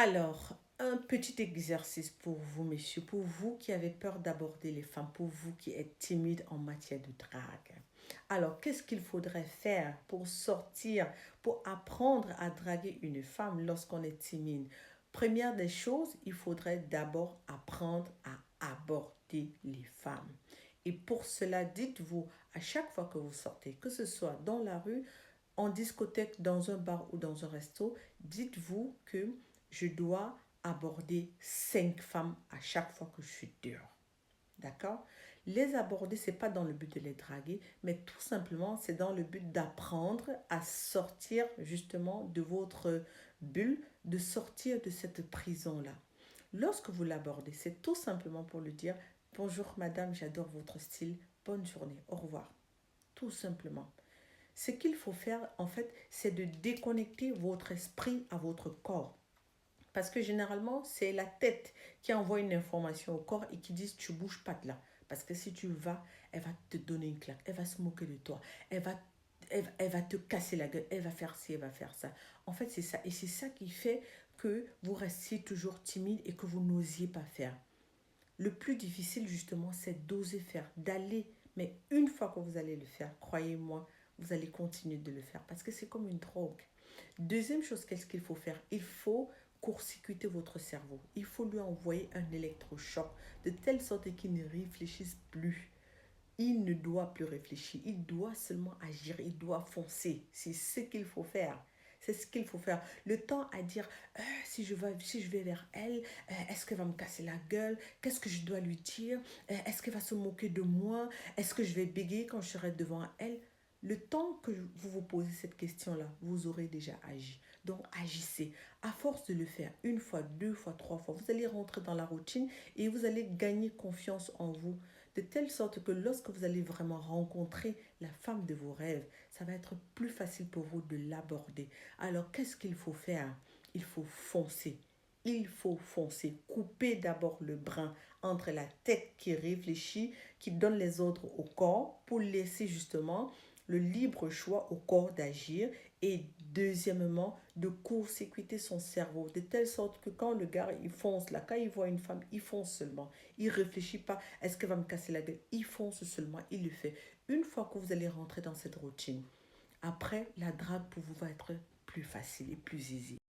Alors, un petit exercice pour vous, messieurs, pour vous qui avez peur d'aborder les femmes, pour vous qui êtes timide en matière de drague. Alors, qu'est-ce qu'il faudrait faire pour sortir, pour apprendre à draguer une femme lorsqu'on est timide? Première des choses, il faudrait d'abord apprendre à aborder les femmes. Et pour cela, dites-vous à chaque fois que vous sortez, que ce soit dans la rue, en discothèque, dans un bar ou dans un resto, dites-vous que je dois aborder 5 femmes à chaque fois que je suis dehors. D'accord? Les aborder, ce n'est pas dans le but de les draguer, mais tout simplement, c'est dans le but d'apprendre à sortir justement de votre bulle, de sortir de cette prison-là. Lorsque vous l'abordez, c'est tout simplement pour lui dire: bonjour madame, j'adore votre style, bonne journée, au revoir. Tout simplement. Ce qu'il faut faire, en fait, c'est de déconnecter votre esprit à votre corps. Parce que généralement, c'est la tête qui envoie une information au corps et qui dit: tu bouges pas de là. Parce que si tu vas, elle va te donner une claque, elle va se moquer de toi, elle va te casser la gueule, elle va faire ci, elle va faire ça. En fait, c'est ça. Et c'est ça qui fait que vous restiez toujours timide et que vous n'osiez pas faire. Le plus difficile, justement, c'est d'oser faire, d'aller. Mais une fois que vous allez le faire, croyez-moi, vous allez continuer de le faire parce que c'est comme une drogue. Deuxième chose, qu'est-ce qu'il faut faire? Il faut court-circuiter votre cerveau. Il faut lui envoyer un électrochoc de telle sorte qu'il ne réfléchisse plus. Il ne doit plus réfléchir, il doit seulement agir, il doit foncer. C'est ce qu'il faut faire. C'est ce qu'il faut faire. Le temps à dire: si je vais vers elle, est-ce qu'elle va me casser la gueule? Qu'est-ce que je dois lui dire? Est-ce qu'elle va se moquer de moi? Est-ce que je vais bégayer quand je serai devant elle? Le temps que vous vous posez cette question-là, vous aurez déjà agi. Donc agissez. À force de le faire une fois, deux fois, trois fois, vous allez rentrer dans la routine et vous allez gagner confiance en vous, de telle sorte que lorsque vous allez vraiment rencontrer la femme de vos rêves, ça va être plus facile pour vous de l'aborder. Alors, qu'est-ce qu'il faut faire? Il faut foncer. Il faut foncer. Couper d'abord le brin entre la tête qui réfléchit, qui donne les ordres au corps, pour laisser justement le libre choix au corps d'agir, et deuxièmement, de court-circuiter son cerveau, de telle sorte que quand le gars il fonce là, quand il voit une femme, il fonce seulement. Il réfléchit pas: est-ce qu'elle va me casser la gueule? Il fonce seulement, il le fait. Une fois que vous allez rentrer dans cette routine, après, la drague pour vous va être plus facile et plus easy.